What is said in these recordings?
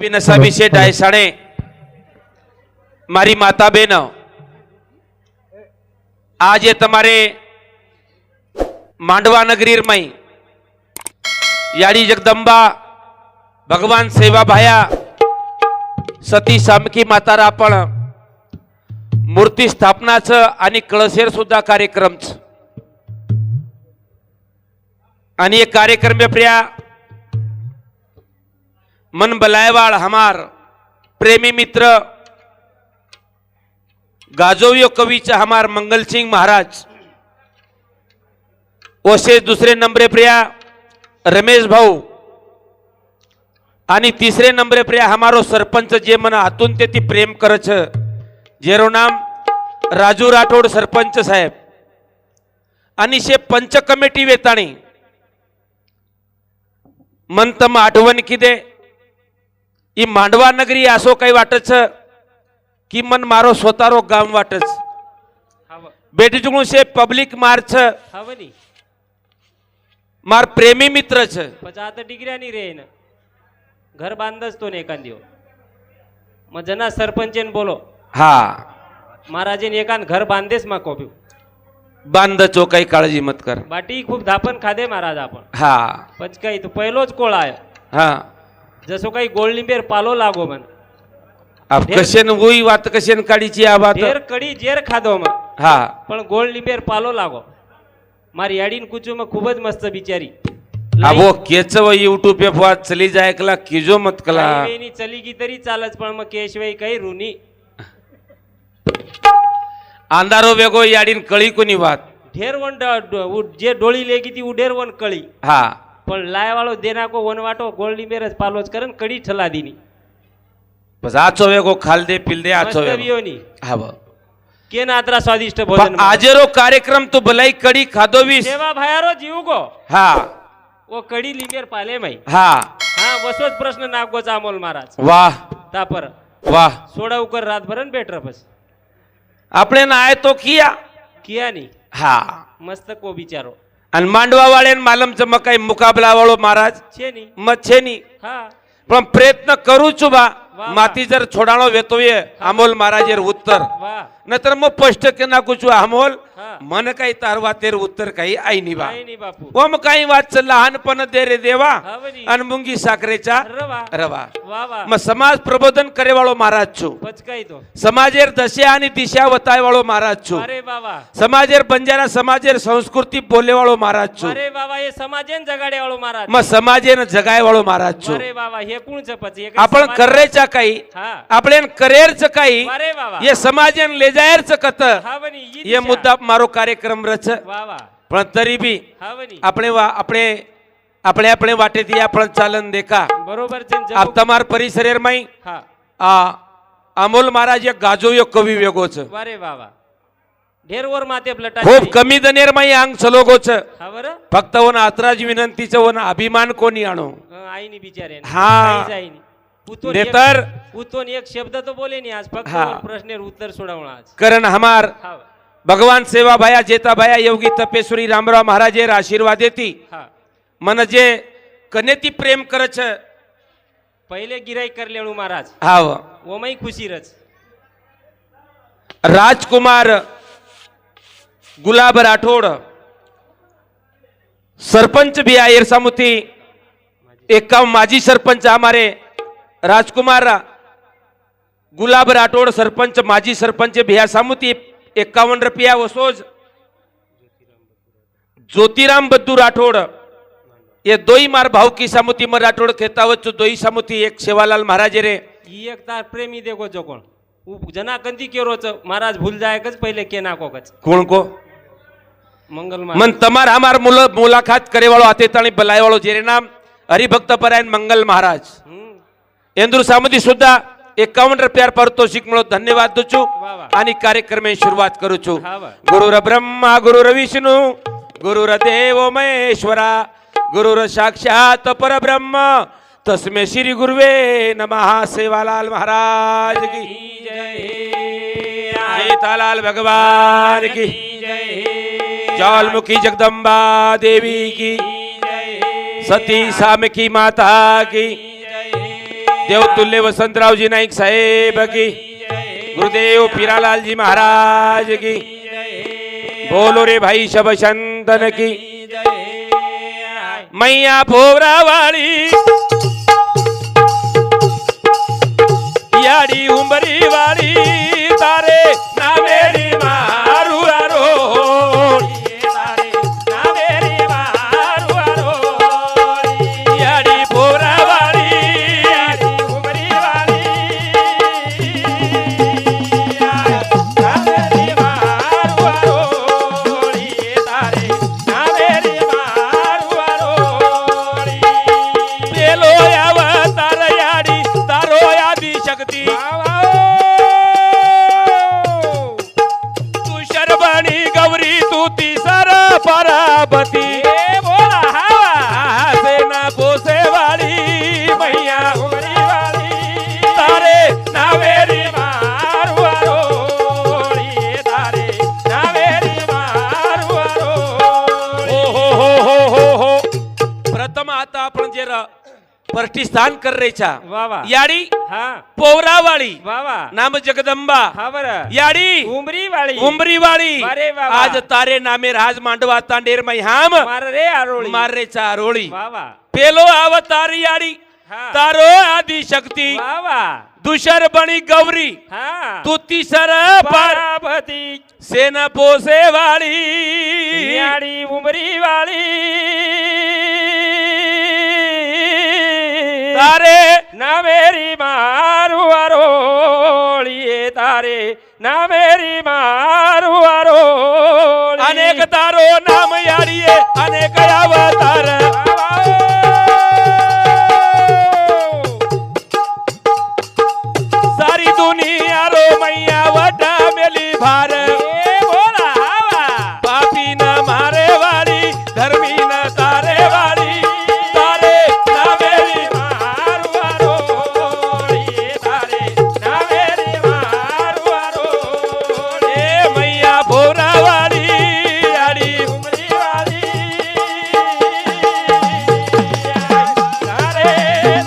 નસાભિષેક ડાયસાણે મારી માતા બેન આજે તમારે માંડવા નગરીમાં યાડી જગદંબા ભગવાન સેવા ભાયા સતી સામકી માતા રાપण મૂર્તિ સ્થાपना છે आणि कळसेर सुद्धा कार्यक्रम છે आणि ये कार्यक्रम में प्रिया मन बलायवाड़ हमार प्रेमी मित्र गाजोवियो कवि हमार मंगल सिंह महाराज वसे दुसरे नंबरे प्रिया रमेश भाऊ आणि तिसरे नंबरे प्रिया हमारो सरपंच जे मन हातून ते ती प्रेम करच जेरो नाम राजू राठोड सरपंच साहेब आणि शे पंच कमिटी वेताणी मन तम आठवण किदे ई मांडवा नगरी असो काही वाटच की मन मारो स्वतारो गाम वाटच बेटी जुगणू से पब्लिक मार्च हवनी मार प्रेमी मित्र छ 50 डिग्री नहीं रे न घर बांधच तो ने एकान दियो मग जना सरपंचेन बोलो हा महाराजेन एकान घर बांधेस मा कोप्यू बांध चो काही काळजी मत कर बाटी खूप धापन खादे महाराज आपण हा पच काही तो पहिलोच कोळ आयो हा जसो काही गोळलिंबेर पालो लागो मन अब कशेन हुई वात कशेन काडीची आ बात ढेर कडी जेर खादो मन हा पण गोळलिंबेर पालो लागो मारी याडीन कुचू में खूब ज मस्त बिचारी अब वो केच वो यूट्यूब पे बात चली जाए कला किजो मत कला नहीं चली की तरी चालच पण मग केशवाई काही रुनी अंधारो वेगो याडीन कळी कोनी वात ढेर वन जे डोळी लेगी ती उडेर वन कळी हा पण लाय वाळो देना को वन वाटो गोळली मेरज पालोच करन कडी ठला दीनी बस आचो वेगो खाल दे पिल दे आचो वेगो नी हा ब के नात्रा स्वादिष्ट भोजन आजेरो कार्यक्रम तो भलाई कडी खादोवीस सेवा भायारो जीव गो हा वो कडी लिंबेर पाले मई हा हा वसोच प्रश्न नागोचा अमोल महाराज वाह तापर वाह सोडा उकर रात भरन बेटर बस આપણે ના આય તો किया नी હા मस्त को बिचारो અને માંડવા વાળાને માલમ ચમકાઈ મુકાબલા વાળો મહારાજ छे नी મત છે ની हा પણ પ્રયત્ન કરું છું બા વાહ. માથી જર છોડાણો વેતોય અમોલ મહારાજેર ઉત્તર वाह નતર મો સ્પષ્ટ કે નાખું છું અમોલ હા મને કઈ તારવા તેર ઉત્તર કઈ આઈ ની બા काही नी बापू ઓમ કઈ વાત છે લહાનપણ દે રે દેવા हवनी અને મૂંગી સાકરેચા रवा રવા वाह वाह મ સમાજ પ્રબોધન કરે વાળો મહારાજ છું पचकाई तो સમાજેર દશા અને દિશા વતાય વાળો મહારાજ છું अरे बाबा સમાજેર બંજારા સમાજેર સંસ્કૃતિ બોલે વાળો મહારાજ છું अरे बाबा ये समाजेन जगाडे वाळो महाराज મ સમાજેને જગાય વાળો મહારાજ છું अरे बाबा हे कोण छ पची एक आपण करे चकाई हा આપણે કરેર ચકાઈ अरे बाबा ये समाजन ले जायर चकत हावनी ये मुद्दा मारो कार्यक्रम रच वाह वाह पण तरी बी हावनी આપણે આપણે આપણે આપણે વાટેથી आपण ચાલન દેખા बरोबर छे આપ તમાર પરિસરેર માં हा આ અમોલ મહારાજ એક ગાજોયો કવિ વેગો છે अरे बाबा ढेर वर माते प्लटा खूप कमी दनेर માં अंग सलोगो છે खबर फक्त वन आत्राज विनंती છે वन अभिमान कोणी आणो आई नी बिचारे हा. जाई नी नेतर उतोन एक शब्द तो बोले नी आज फक्त हा. वर प्रश्नेर उत्तर सोडवणं आज करण हमार हा भगवान सेवा भाया जेता भाया योगी तपेश्वरी रामराव महाराजेर आशीर्वाद येती हा मन जे कनेती प्रेम करच पहिले गिराई कर लेणू महाराज हाव ओमई खुशी रच राजकुमार गुलाब राठोड सरपंच भी आयर सामुती एका माजी सरपंच हमारे राजकुमार गुलाब राठोड सरपंच माजी सरपंच भिया सामुती 51 रुपया वसोज ज्योतिराम बद्दू राठोड ये दोई मार भाव की सामुती मर राठोड खेतावच दोई सामुती एक सेवालाल महाराज रे ही एक तार प्रेमी देखो जो कोण जना कंदी केरोच महाराज भूल जाए कच पहिले के नाको कच कोण को मंगल मन तमार हमार मुलाकात करे वाळो आते ताणी बलाय वाळो जेरे नाम हरिभक्त परायण मंगल महाराज एंदूर सामुदी सुद्धा 51 रुपया पारितोषिक मिळो धन्यवाद दूचू वाह वाह आणि कार्यक्रम सुरुवात करू छु हा वाह गुरुर ब्रह्मा गुरुर विष्णू गुरुर देव महेश्वरा गुरुर साक्षात परब्रह्म तस्मै श्री गुरुवे नमः सेवालाल महाराज की जय सीतालाल भगवान की जय ज्वालमुखी जगदम्बा देवी की सती सामकी माता की देवतुल्य वसंतरावजी नाईक साहेब की गुरुदेव पीरालालजी महाराज की बोलो रे भाई शब शंतन की मैया भोवरा वाली याडी उंबरी वाली तारे ना मेरी मारू आरो तारे ना मेरी मारू आरो याडी भोवरा वाली याडी उंबरी वाली ना मेरी मारू आरो तारे ना मेरी मारू आरो पेलो याव तार याडी तारो यादी शक्ती तू शर्बणी गौरी तू तिसर परापती बोला हवा सेना पोसे वाली मैया उमरी वाली तारे नावेरी मारू आरोळी तारे नावेरी मारू आरोळी हो प्रथम आता आपण जे प्रतिष्ठान करायच्या वा वा याडी हा पोवरावाळी वा वा नाम जगदंबा हा बरं याडी उमरी वाली उंबरीवाळी अरे वा वा. आज तारे नामे राज मांडवा तांडेर मैहाम मार रे आरोळी मारेचा आरोळी वा वा पेलो अवतार याडी हा. तारो आदि शक्ती वा वा दुशर बणी गौरी हा तू तिसर पार परापती सेना पोसे वाली याडी उमरी वाली तारे ना मेरी मारू आरोळी तारे ना मेरी मारू आरोळी अनेक तारो नाम याडिये अनेक अवतार सारी दुनिया रो मैया वटा मेली भार बोला हवा पापी न मारे वाली धर्मी न तारे वाली तारे ना मेरी मारू आरोळी तारे ना मेरी मारू आरोळी ए मैया भोरा वाली याडी उमरी वाली तारे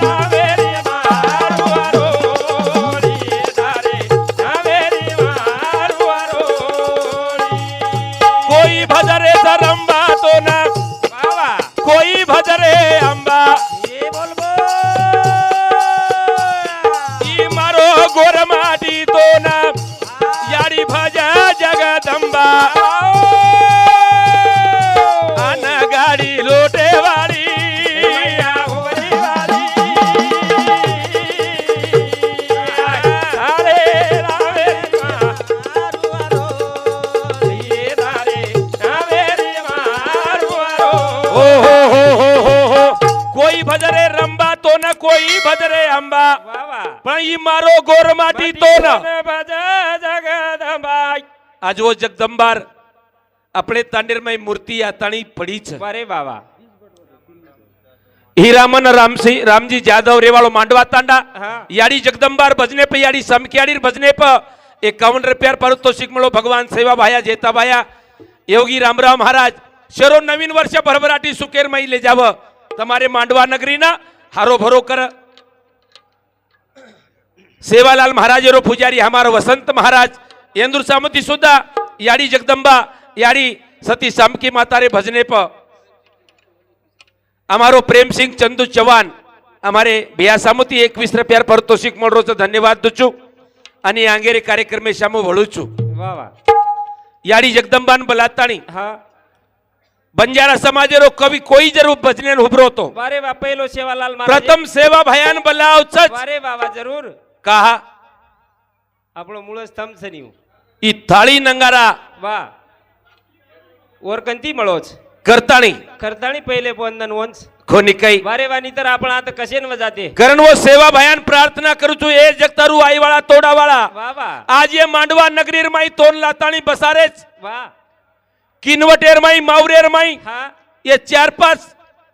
ना मेरी मारू आरोळी तारे ना मेरी मारू आरोळी कोई भजरे सरंबा तो ना वा वा कोई भजरे अंबा ये बोल बोल ई मारो गोर माटी तो ना याडी भजा जगदंबा अन गाडी लोटे वाली मैया उमरी वाली तारे ना मेरी मारू आरोळी तारे ना मेरी मारू ओ आरोळी हो कोई भजरे रंबा तो न कोई भजरे अंबा वा वा पण ई मारो गोर माटी तो न भज जगदंबा आज वो जगदंबार આપણે તાંડેરમાં મૂર્તિ આ તાણી પડી છે અરે બાબા હીરામન રામજી જાદવ રેવાળો માંડવા તાંડા હા याडी जगदंबार भजने पे याडी समक्याडी भजने पे 51 रुपया पारितोषिक मिळो भगवान सेवा भाया जेता भाया योगी रामराव महाराज शरो नवीन वर्ष भरभराटी सुकेर मई ले जाव તમારે માંડવા નગરીના હારો ભરો કર सेवालाल महाराज रो पुजारी हमारो वसंत महाराज येंदुर सामती सुद्धा याडी जगदंबा याडी सती सामकी मातारे भजने पर हमारो प्रेम सिंह चंदू चौहान हमारे भैया सामती 21 रुपया पारितोषिक મળરો છે ધન્યવાદ દુચુ અને આંગેરે કાર્યક્રમે સામો વળું છું वा वा याडी जगदंबान बलाताणी हा બંજારા સમાજેરો કવિ કોઈ જરૂર ભજને ઉભરો તો वारे वा पहिलो सेवालाल महाराज પ્રથમ સેવા ભયાન બલાવ છ वारे बाबा जरूर કહા આપણો મૂળ સ્તંભ છે ની ઈ થાળી નંગારા वा ઓર કંતી મળો છે કરતાણી કરતાણી पहिले वंदन वंश કોની કઈ वारे वा तर आपण आता कशेन वजाते કરણ વો સેવા ભયાન પ્રાર્થના કરું છું એ જગતારુ આઈ વાળા તોડા વાળા वा वा आज ये मांडवा नगरीर माई तोन लाताणी बसारे वा किनवटेर माई मावरेर माई हा ये 4-5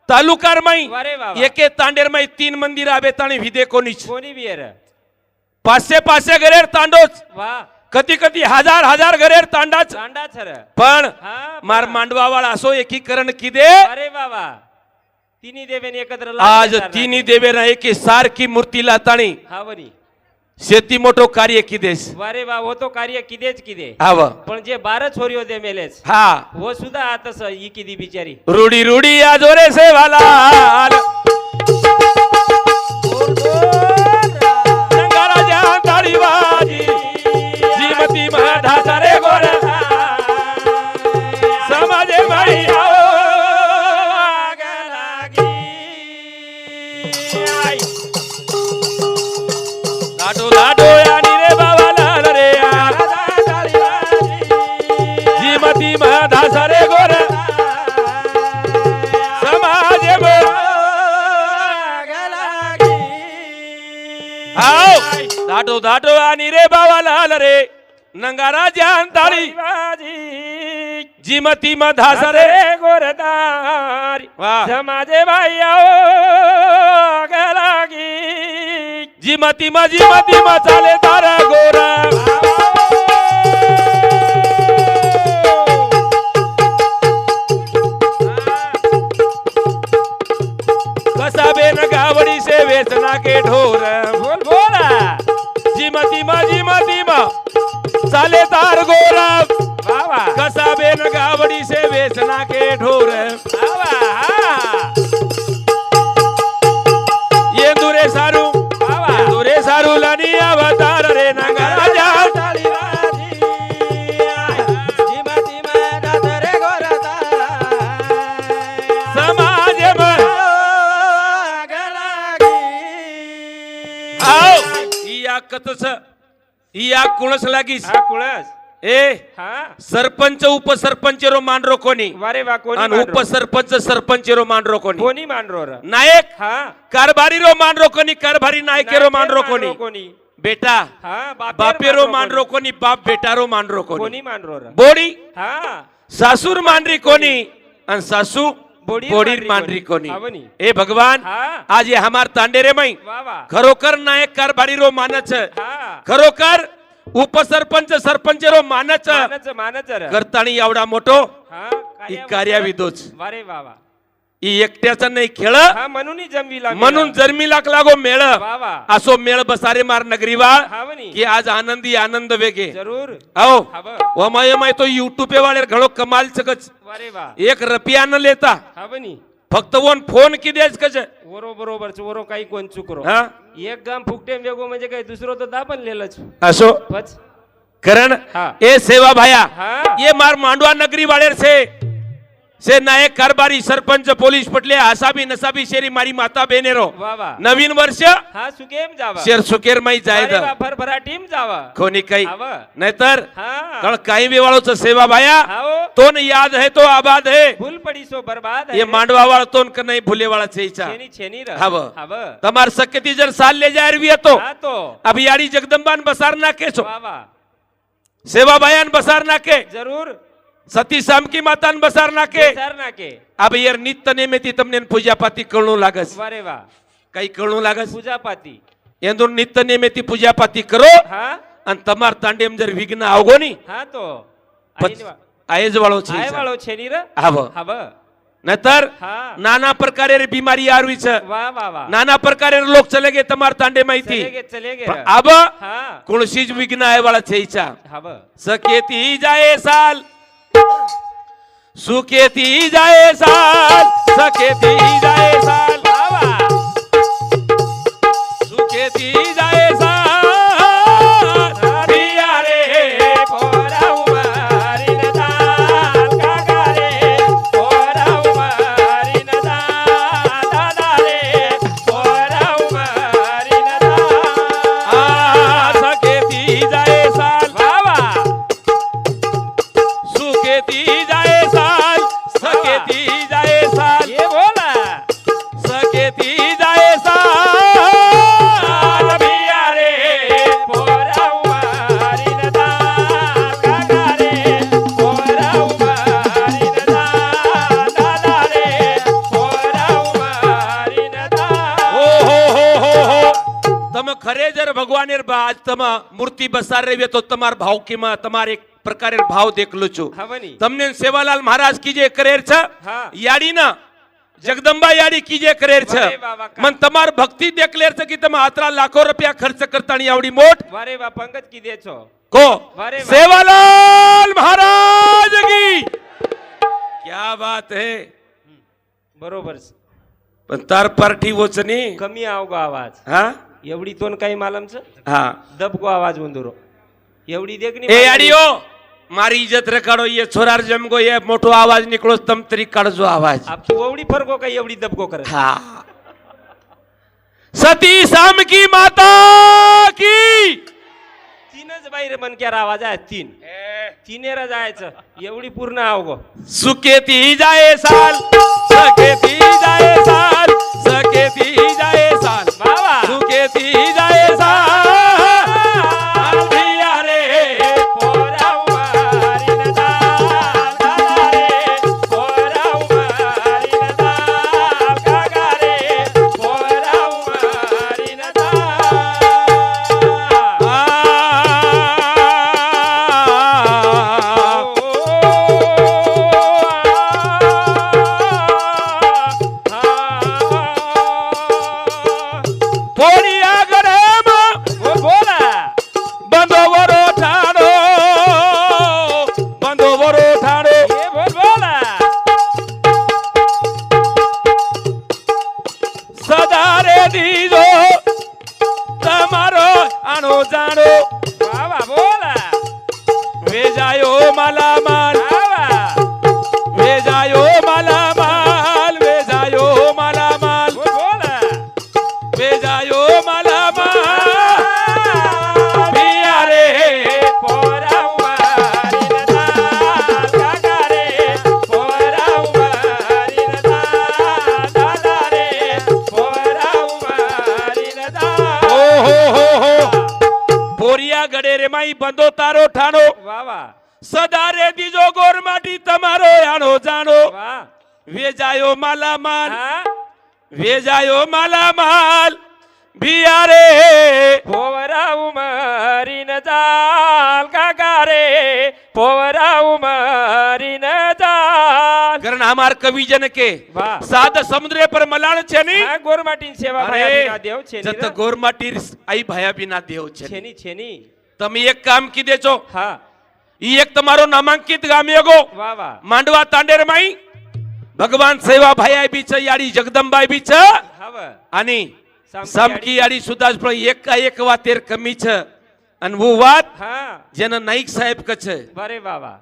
तालुकार माई वारे वा एके तांडेर माई 3 मंदिर आबे ताणी विदे कोनीच कोणी बियर पासे पासे घरेर तांडोच वा कधी कधी हजार घरेर तांडाच चांडा छर पण हा मार मांडवा वाळा असो एकीकरण किदे अरे बाबा तिन्ही देवेने एकत्र आज लागले तिन्ही देवेना एकी सारखी मूर्तीला ताणी हा वनी शेती मोठो कार्य किदेस वारे वा वो तो कार्य किदेच किदे हाव पण जे 12 छोरीओ दे मेलेच हा वो सुद्धा आताच ही किदी बिचारी रूढी रूढी या जोरे सेवाला रंगाराजा ताळी वाजी जीमती मधा सारे गोर समाजे माई लाडो लाडो या रे बाबाला रे जीमती मधा सारे गोर समाजे आओ दाटो दाटो आणि रे बाबाला रे नंगारा जान ताळी जीमती मधा सारे गोरदारी वाह समाजे भाई आओ गलागी जीमती मा चाले तारा गोरा कसा बेन गावडी से वेचना के ढोर बोल बोला जीमती मा चाले तार गोरा बाबा कसा बेन गावडी से वेचना के ढोर ये दुरे सारू लानी अवतार रे नंगाराजा समाज आओ या कतस या कुणस लागीस हा कुळस ए हा सरपंच उपसरपंच रो मांडरो कोणी वारे वा कोणी आणि उपसरपंच सरपंच रो मांडरो कोणी कोणी मांडरो र नायक हा कारभारी रो मांडरो कोणी कारभारी नायकेरो मांडरो कोणी कोणी बेटा हा बापेरो मांडरो कोणी बाप बेटारो मांडरो कोणी कोणी मांडरो र बोडी हा सासूर मांडरी कोणी आणि सासू बोडी मांडरी कोणी आवनी. ए भगवान हा आज ये हमार तांडेरे माई वा वा खरोखर नायक कारभारी रो मानच हा खरोखर उपसरपंच सरपंच रो मानच मानच र करतानी एवढा मोठो हा ही कार्याविदोच वारे वा वा ही एकट्याचा नाही खेळ हा म्हणूनही जमविला म्हणून जन्मी लागो मेळ वा वा असो मेळ बसारे मार नगरीवा हावनी की आज आनंदी आनंद वेगे जरूर आओ हव वमाय माय तो युट्यूब पे वाले घणो कमाल सकच वारे वा एक रपिया न लेता हावनी फक्त वन फोन की देस कच वरो बरोबर वरो काही कोण चुकरो हा एक गाम फुकटे वेगो म्हणजे काही दुसरो तर दाबन लेलच असो बस करण हा. ए सेवा भाया हा. ये मार मांडवा नगरी वाले से नायक कारभारी सरपंच पोलीस पटले आसाबी नसाबी शेरी मारी माता बेनेरो वा वा नवीन वर्ष हा सुकेम जावा शेर सुकेर माई जायद अरे वा भरभरा टीम जावा कोणी काही हव नाहीतर हा कळ काही वेवाळोच सेवा भाया हाओ तोन याद है तो आबाद है भूल पड़ी सो बर्बाद है ये मांडवा वाला तोन का नहीं भूले वाला छेईचा छेनी छेनी र हव हव तमार सक्यती जर साल ले जायर भी तो हा तो अब यारी जगदंबान बसार नाके छो वा वा सेवा भायान बसार नाके जरूर सती सामकी मातान बसार नाके सर ना के अब यार नित्य नेमेती तमने पूजा पाती कळणू लागस वारे वा काही कळणू लागस पूजा पाती येंदूर नित्य नेमेती पूजा पाती करो हा आणि तमार तांडेम जर विघ्न आवगोनी हा तो आयज वाळो आय छे वाळो छेनी र हव हव नतर हा नाना प्रकारे रे बीमारी आरवीच वा वा वा नाना प्रकारे लोक चले गे तमार तांडे माहिती चले गे पण अब हा कोणशीच विघ्न आहे वाला छेईचा हव सकेती जाए साल सुकेती जाए साल सकेती जाए साल वा सुकेती जाए साल रिया रे पोरा उमारी न दाल काका रे पोरा उमारी न दाल दादा रे पोरा उमारी न दाल सकेती जाए साल वा वा सुकेती जाए साल सकेती जाए साल ये बोला सकेती जाए साल बिया रे पोरा उमारी न दाल काका रे पोरा उमारी न दाल दादा रे पोरा उमारी न दाल हो तम खरे जर भगवानेर आज तम मूर्ति बसार रहे तो तमार भाव की मा तमार एक प्रकारे भाव देख लो छो हवनी तमने सेवालाल महाराज की जे करेर छ हा याडी ना जगदंबा याडी कीजे करेर छ वारे बाबा का- मन तमार भक्ति देखलेर छ की તમે આટલા લાખો રૂપિયા ખર્ચ કરતાની આવડી મોટ વારે વા પંકજ કીધે છો को वारे वाह। सेवालाल महाराज की क्या बात है बरोबर છે. पण तार पार्टी वचनी कमी आवगो आवाज हा एवढी तोन काही मालम छ हा दबको आवाज बंदुरो एवढी देखनी ए याडियो मारी इज्जत रखाडो ये छोरार जमगो ये मोटो आवाज निकलो तम तरी काढजो आवाज आप तू एवढी फरको काही एवढी दबको करे हा सती साम की माता की तीनच बाहेर मन क्या आवाज आहे तीन तीनेर जायचं एवढी पूर्ण आवगो सुकेती जाए साल सकेती जाए साल सकेती जाए साल बाबा सुकेती जाए साल भिया रे पोरा उमारीन दाल कागा रे पोरा उमारीन दाल कागा रे पोरा उमारीन दाल पोळी आगडम बोला बंदोवरो ठाणो बंदोवरो ठाणो ये बोला सदा रे दीजो તમારો આણો જાણો बाबा बोला વેજાયો માલામાલ बाबा વેજાયો માલામાલ વેજાયો માલામાલ बोला વેજાયો માલામાલ પિયા રે पोरा उमारीन दाल कागा रे पोरा उमारीन दाल दादा रे पोरा उमारीन दाल ओ हो પોરિયા ગડે રે માઈ બંધો તારો ઠાણો वाह वाह સદા રે દીજો ગોર માટી તમારો આણો જાણો वाह વેજાયો માલામાલ हाँ વેજાયો માલામાલ भिया रे पोरा उमारीन दाल कागा रे पोरा उमारीन दाल कारण हमार कविजन के वाह साद समुद्र पर मलाण छे नी हाँ गोरमाटीन सेवा अरे, भाया बिना देव छे जत गोरमाटी आई भाया बिना देव छे छेनी छेनी તમે એક કામ કીધે છો हाँ ઈ એક તમારો નામાંકિત ગામ એગો वाह वाह માંડવા તાંડેર માઈ ભગવાન સેવા ભાઈ બી છે યાડી જગદંબાઈ બી છે हव आणि समकी સમકી યાડી સુદાસ પણ એક વાતેર કમી છે અને वो વાત हाँ જેને નાઈક સાહેબ કે છે वारे वाह वाह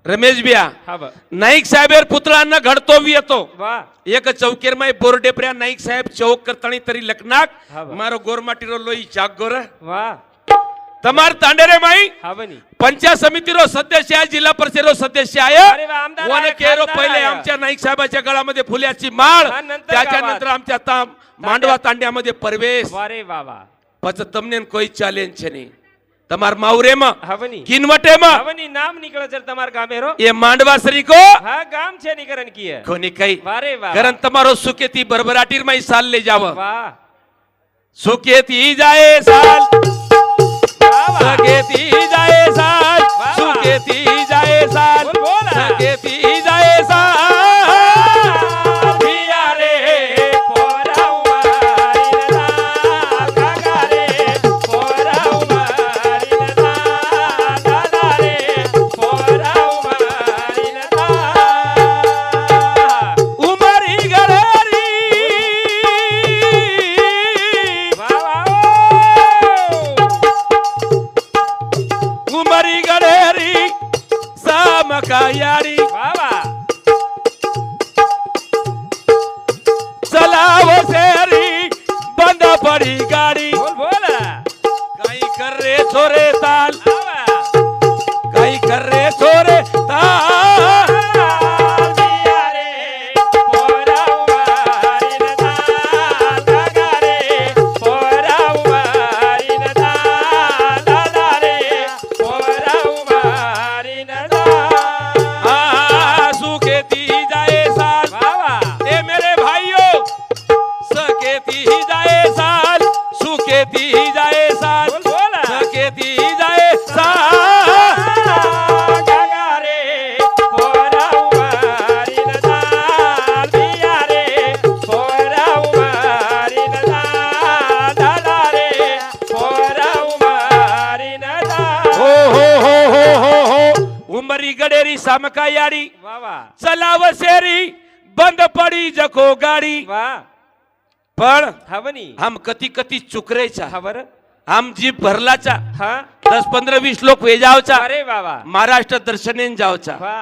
રમેશ ભૈયા हव નાઈક સાહેબ પુતળા ન ઘડતો વી હતો वाह એક ચૌકેર માં બોરડે પ્ર્યા નાઈક સાહેબ ચૌક કરતાણી તરી લખનાક હા, વાહ. મારો ગોરમાટીરો લોઈ જાગોર वाह તમાર તાંડેરે માઈ हवनी पंचायत समितीरो सदस्य आहे जिल्हा परिषदेरो सदस्य आहे अरे वा, आमदार वन आहे, केरो खासदार पहिले आहे. आमच्या नाईक साहेबाच्या गळामध्ये फुल्याची माळ हा, नंतर त्याच्यानंतर गावात. आमच्या मांडवा तांड्यामध्ये प्रवेश वारे वाह वाह पछ તમને કોઈ ચેલેન્જ છે નહીં તમાર માવરેમાં हवनी કિનવટેમાં हवनी नाम निकळ जर तमार गामेरो એ માંડવા સરીકો हाँ गाम छे निकरण की है કોની કઈ वारे वाह कारण તમારો સુકેતી બરબરાટીરમાં ઈ સાલ લઈ જાવ वाह સુકેતી જાય સાલ वाह वाह સકેતી જાય સાલ વાહ. સુકેતી જાય સાલ બોલ, બોલ. સકેતી જાય સાલ भिया रे पोरा उमारीन दाल कागा रे पोरा उमारीन दाल दादा रे पोरा उमारीन दाल उमरी गळेरी वाह वाह उमरी गळेरी सामकायारी वाह वाह चलावो सेरी बंद पडी गाडी बोल बोल काही कर रे छोरे ताल वाह काही कर रे छोरे ताल भिया रे पोरा उमारीन दाल कागा रे पोरा उमारीन दाल दादा रे पोरा उमारीन दाल आ सुकेती जाए साल वाह वाह ए मेरे भाइयों सकेती जाए साल सुकेती जाए साल बोल बोल सकेती जाए ठुमरी गडेरी सामका याडी वा वा चलाव शेरी बंद पडी जखो गाडी वा पण हा बनी हम कती कती चुकरेचा हा बर हम जीप भरलाचा हा 10-15-20 लोक वेजावचा अरे वा वा महाराष्ट्र दर्शनेन जावचा वा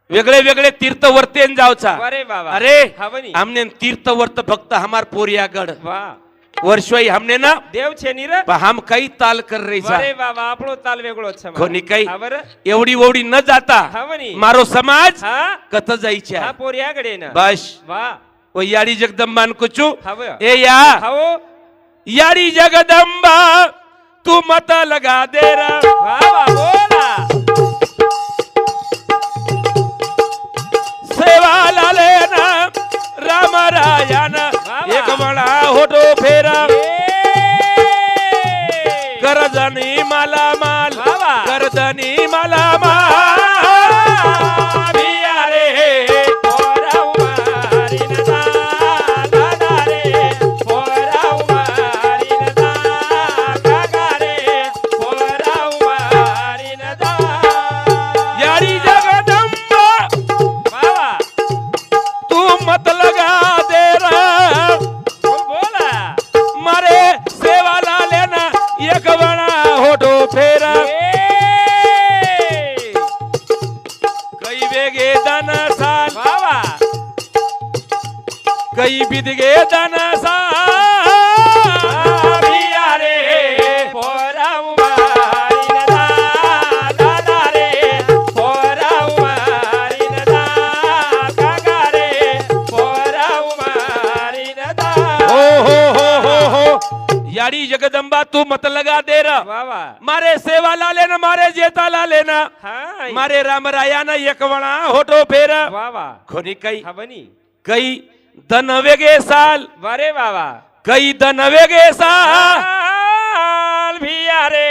वेगळे वेगळे तीर्थवर्तेन जावचा अरे वा वा अरे हा बनी हमने तीर्थवर्त भक्त हमार पोरियागढ़ वा वर्षोई हमने ना देव छे नी रे हम कई ताल कर रही सा अरे वा वा આપણો તાલ વેગળો છે कोणी काही हा बर एवढी ओवढी न जाता हा बनी मारो समाज हा कत जायचे हा पोरिया गडे ना बस वा वो याडी जगदंबान कुचू हा ब ए या हाओ याडी जगदंबा तू मत लगा दे रा वा वा बोला सेवा लाले ना राम रायन एक बड़ा होटो फेरा करदनी माला माल बाबा करदनी माला माल भिया रे पोरा उमारी नदा दादा रे पोरा उमारी नदा काका रे पोरा उमारी नदा यारी जगदंबा बाबा तू मत लगा दे रा बोला मारे सेवा ला लेना एक बड़ा होटो फेरा कई वेगे दन साल बाबा कई बिदगे दन साल भिया रे पोरा उमारी नदा दादा रे पोरा उमारी नदा काका रे पोरा उमारी नदा हो यारी जगदंबा तू मत लगा दे रा बाबा मारे सेवा ला लेना मारे जेता ला लेना हाँ मारे राम राया ना एक बड़ा होटो फेरा बाबा कोणी काही हा बनी कई दन वेगे साल बरे बाबा कई दन वेगे साल आल भिया रे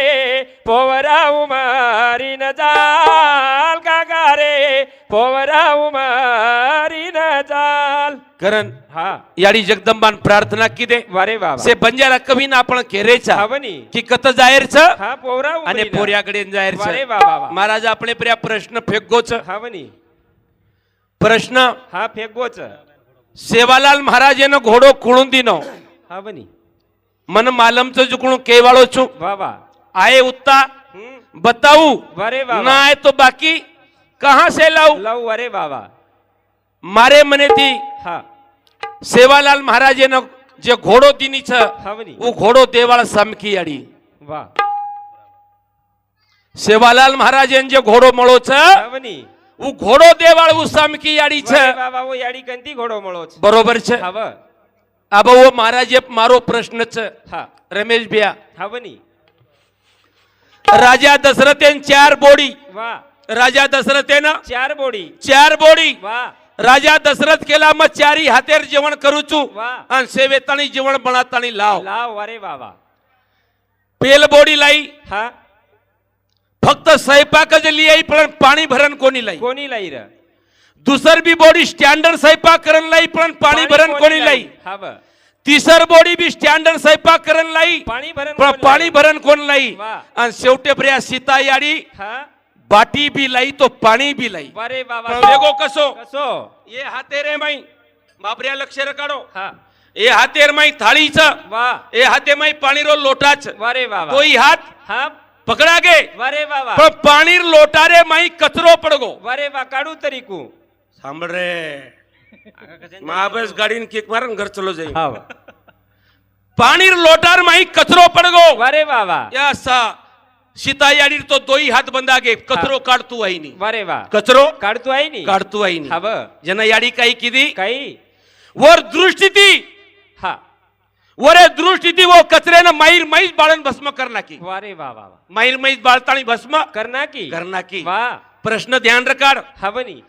पोवरा उमारी न जाल काका रे पोवरा उमारी न जाल करण हा याडी जगदंबान प्रार्थना की दे बरे बाबा से बंजारा कवी ना आपण केरेचा हा बनी की कत जायरच हा पोवरा आणि पोर्याकडे जायरच बरे बाबा महाराज आपले प्रिया प्रश्न फेगोच हा बनी प्रश्न हा फेगोच सेवालाल महाराजेनं घोडो खुळून दिनो हा बनी मन मालमचं जुकणू केवाळो छु बाबा आए उत्ता बताऊ बरे बाबा ना आए तो बाकी कहां से लाऊ लव अरे बाबा मारे मने ती हा सेवालाल महाराजेनं जे घोडो दिनी छ हा बनी वो घोडो देवाळ समकी याडी वा सेवालाल महाराजेन जे घोडो मळो छ हा बनी वो घोडो देवाळ वो समकी याडी छ बरे बाबा वो याडी कंती घोडो મળો છે बरोबर छ हा ब अब वो महाराज मारो प्रश्न छ हा रमेश भैया हा बनी राजा दशरथेन 4 बोडी वा राजा दशरथेन चार बोडी 4 बोडी वा राजा दशरथ केला मग 4 हातेर जेवण करू चू वा आणि सेवेतानी जेवण बनातानी लाव लाव अरे बाबा पेल बोडी लाई हा फक्त स्वयंपाकच लियाई पण पाणी भरण कोणी लाई कोणी लाई र दुसर बी बोडी स्टँडर्ड स्वयंपाक करण लाई पण पाणी भरण कोणी लाई हा ब तिसर बोडी बी स्टँडर्ड स्वयंपाक करण लाई पाणी भरण पण पाणी भरण कोण लाई वा. आणि शेवटे पर्या सीता याडी हा बाटी बी लाई तो पाणी बी लाई अरे बाबा पण वेगो कसो कसो ये हाते रे माई बापऱ्या लक्ष रकाडो हा ए हातेर माई थाळीच वा ए हाते माई पाणी रो लोटाच अरे बाबा कोई हाथ हा पकड़ा गे अरे बाबा पण पाणी लोटारे माई कचरो पडगो अरे बा काढू तरीकू सांभाळ रे महाबस गाडीन किक मारन घर चलो जाई हा पाणी लोटार माई कचरो पडगो अरे बाबा या सा सीता याडी तो दोई हात बंदा गे कचरो काढतू आई नी अरे वा कचरो काढतो आहे नी काढतू आई नी हा ब जना याडी काही किदी काही वर दृष्टी ती हा वरे दृष्टी ती वो कचरेनं माईर माईच बाळन भस्म करना की अरे बाबा माईर माईच बाळतानी भस्म करना की करना की वा प्रश्न ध्यान रकाड हा बनी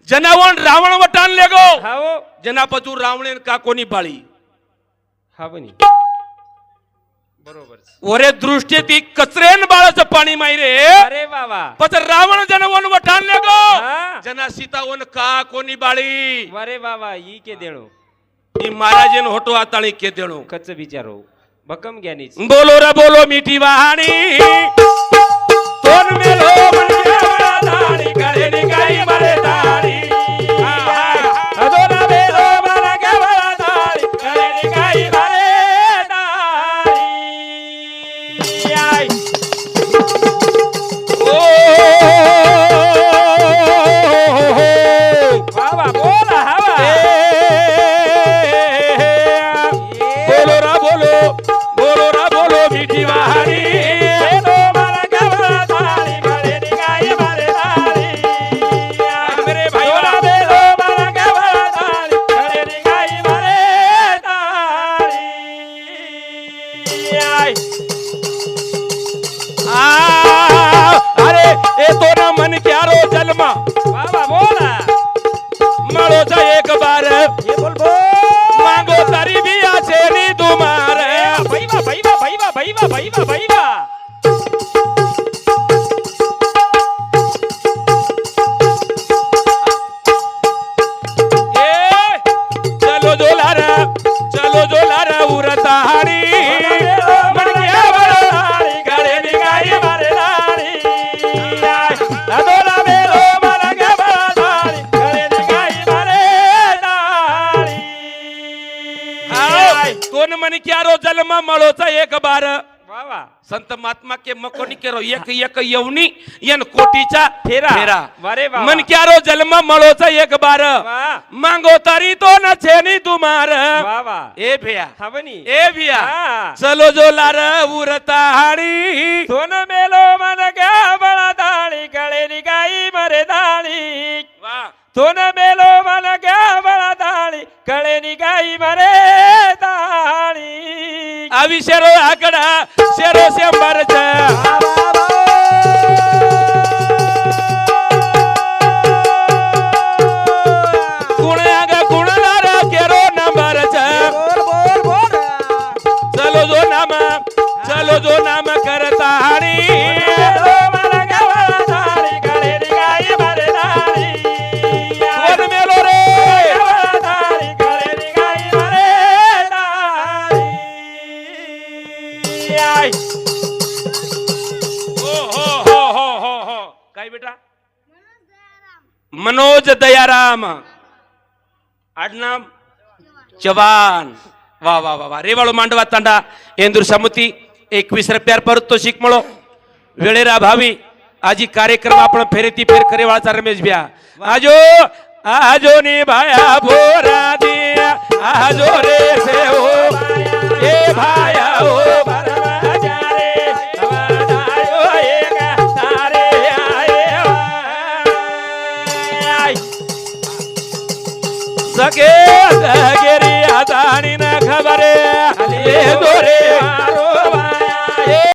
जनावण रावण वटान लेगो हा ओ जनापतू रावणेन का कोणी बाळी हा बनी बरोबर वरे दृष्टी ती कचरेन बाळाचं पाणी मायरे अरे बाबा पत रावण जनवन वटान लेगो हा. जना सीतावन का कोणी बाळी अरे बाबा ई के देणो ई महाराजेन होटो आताणी के देणो कच्च बिचारो भक्कम ज्ञानीच बोलो रे बोलो मीठी वाहाणी तोन मेलो म्हणजे बाई बा बाई बा ए चलो जोलारा उरताडी मनग्या बळाडी गळे निघाई मारे लाडी अदोला बेलो मनग्या बळाडी गळे निघाई मारे लाडी हाय कोण म्हणे की आरो जन्म मळोचा एक बार वा वा संत महात्मा के मकोनी केरो एक एक यवनी यन कोटीचा फेरा वारे वा मन क्यारो जन्म मळोचा एक बार वा मांगो तरी तो न छेनी तुमार वा वा ए भैया हवनी ए भैया हा. चलो जो लार उरता हाडी सोन मेलो मन क्या बळा दाळी गळे निघाई मरे दाळी सोन मेलो मन क्या बळा दाळी गळे निघाई मरे दाळी आवी शेरो आकडा शेरो शंभरच कुणाग कुणाला केरो नंबरच चलो जो नाम करता हाडी कोण मेलो रे हो काय बेटा मनोज दयाराम आडनाम चव्हाण वा वा वा वा रेवाळू मांडवा तांडा एंदूर समिती 21 रुपयार पारितोषिक मळो वेळेर अभावी आजी कार्यक्रम आपण फेरेती फेर करेवाळचा रमेश भ्या आजो नी भाया भोरा दिया आजो रे से हो ए भाया हो सगे गेरी आदानी